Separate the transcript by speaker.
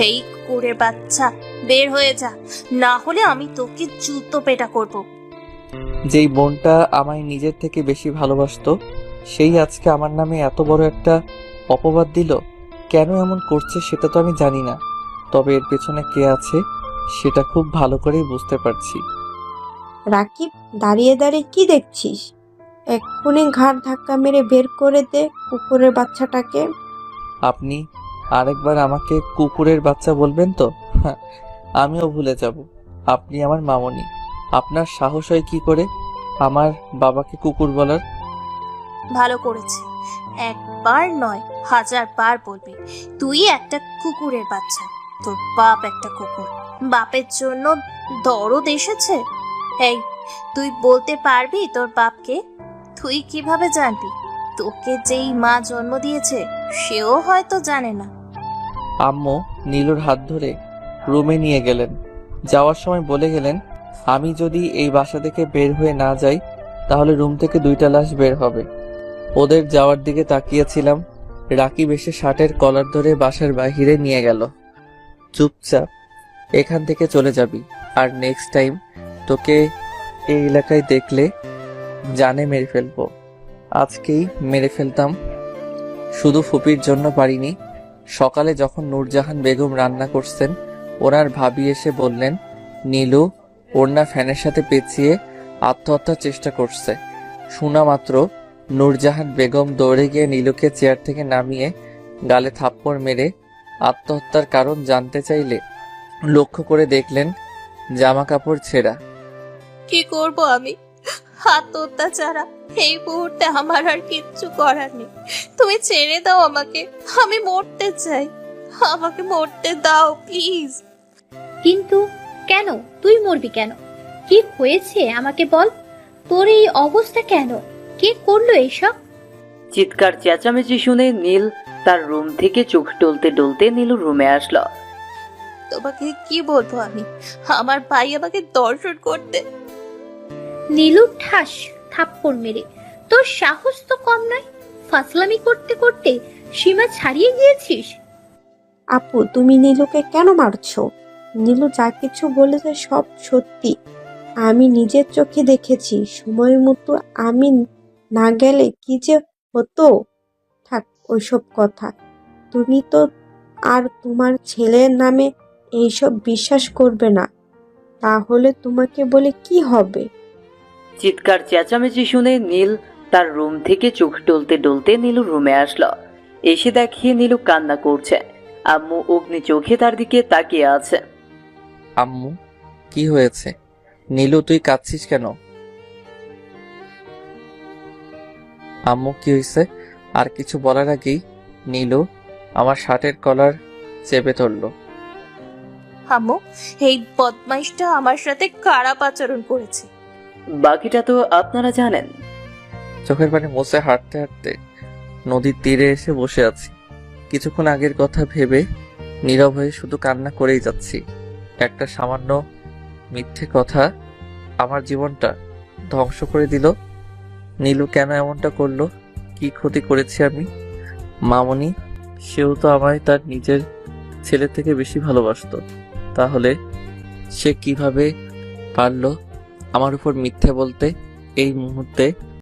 Speaker 1: এই কুকুরের বাচ্চা, বের হয়ে যা, না হলে আমি তোকে জুতো পেটা করব।
Speaker 2: যেই বোনটা আমায় নিজের থেকে বেশি ভালোবাসতো সেই আজকে আমার নামে এত বড় একটা অপবাদ দিল। কেন এমন করছে সেটা তো আমি জানি না, তবে এর পেছনে কে আছে সেটা খুব ভালো করেই বুঝতে পারছি।
Speaker 3: রাকিব, দাঁড়িয়ে দাঁড়িয়ে কি দেখছিস? এক্ষুনি ঘাড় ধাক্কা মেরে বের করে দে কুকুরের বাচ্চাটাকে।
Speaker 2: আপনি আরেকবার আমাকে কুকুরের বাচ্চা বলবেন তো? হ্যাঁ, আমিও ভুলে যাব আপনি আমার মামনি। আপনার সাহস হয় কি করে আমার বাবাকে কুকুর বলার?
Speaker 1: ভালো করেছে, একবার নয় 1000 বার বলবি। তুই একটা কুকুরের বাচ্চা, তোর বাপ একটা কুকুর। বাপের জন্য দরদ এসেছে। এই, তুই বলতে পারবি তোর বাপকে? তুই কিভাবে জানবি? তোকে যেই মা জন্ম দিয়েছে সেও হয়তো জানে না।
Speaker 2: আম্মু নীলুর হাত ধরে রুমে নিয়ে গেলেন। যাওয়ার সময় বলে গেলেন, আমি যদি এই বাসা থেকে বের হয়ে না যাই তাহলে রুম থেকে 2টা লাশ বের হবে। ওদের যাওয়ার দিকে তাকিয়েছিলাম। রাকিব এসে শার্টের কলার ধরে বাসার বাহিরে নিয়ে গেল। চুপচাপ এখান থেকে চলে যাবি, আর নেক্সট টাইম তোকে এই এলাকায় দেখলে জানে মেরে ফেলবো। আজকেই মেরে ফেলতাম, শুধু ফুপির জন্য পারিনি। সকালে যখন নূরজাহান বেগম রান্না করছেন, ওনার ভাবি এসে বললেন নীলু ওড়না ফ্যানের সাথে পেঁচিয়ে আত্মহত্যার চেষ্টা করছে। শোনা মাত্র নূরজাহান বেগম দৌড়ে গিয়ে নীলুকে চেয়ার থেকে নামিয়ে গালে থাপ্পড় মেরে আত্মহত্যার কারণ জানতে চাইলে লক্ষ্য করে দেখলেন জামা কাপড় ছেঁড়া।
Speaker 1: কি করব আমি? আত্মহত্যা ছাড়া এই মুহূর্তে আমার আর কিচ্ছু করার নেই। তুমি ছেড়ে দাও আমাকে, আমি মরতে চাই। আমাকে মরতে দাও প্লিজ।
Speaker 4: কিন্তু কেন? তুই মরবি কেন? কি হয়েছে আমাকে বল। তোর এই অবস্থা কেন? কে করলো এইসব?
Speaker 5: চিৎকার চেঁচামেচি শুনে নীল তার রুম থেকে চোখ টলতে টলতে নীলুর রুমে আসলো।
Speaker 1: তোমাকে কি বলবো আমি? আমার ভাই আমাকে দর্শন করতে।
Speaker 4: নীলু ঠাস থাপ্পড় মেরে, তোর সাহস তো কম নয়। ফাসলামি করতে করতে সীমা ছাড়িয়ে গিয়েছিস।
Speaker 3: আপু, তুমি নীলুকে কেন মারছো? নীলু যা কিছু বলেছে সব সত্যি। আমি নিজের চোখে দেখেছি। সময় মতো আমি না গেলে কি যে হতো। থাক ওইসব কথা। তুমি তো আর তোমার ছেলের নামে এইসব বিশ্বাস করবে না, তাহলে তোমাকে বলে কি হবে?
Speaker 5: চিৎকার চেঁচামেচি শুনে নীল তার রুম থেকে চোখ টলতে টলতে নীলুর রুমে আসলো। এসে দেখে নীলু কান্না করছে। আম্মু অগ্নি চোখে তার দিকে তাকিয়ে আছে।
Speaker 2: আম্মু কি হয়েছে? নীলু তুই কাঁদছিস কেন? আম্মু কি হয়েছে? আর কিছু বলার আগেই নীলু আমার শার্টের কলার চেপে ধরলো।
Speaker 1: আম্মু, এই বদমাইশটা আমার সাথে খারাপ আচরণ করেছে।
Speaker 5: বাকিটা তো আপনারা জানেন।
Speaker 2: চোখের পানি মুছে হাঁটতে হাঁটতে নদীর তীরে এসে বসে আছি। কিছুক্ষণ আগের কথা ভেবে নীরব হয়ে শুধু কান্না করেই যাচ্ছি। একটা সামান্য মিথ্যে কথা আমার জীবনটা ধ্বংস করে দিল। নীলু কেন এমনটা করলো? কি ক্ষতি করেছি আমি? মামনি, সেও তো আমায় তার নিজের ছেলে থেকে বেশি ভালোবাসতো, তাহলে সে কিভাবে পারলো আমার উপর মিথ্যে বলতে? এই মুহূর্তে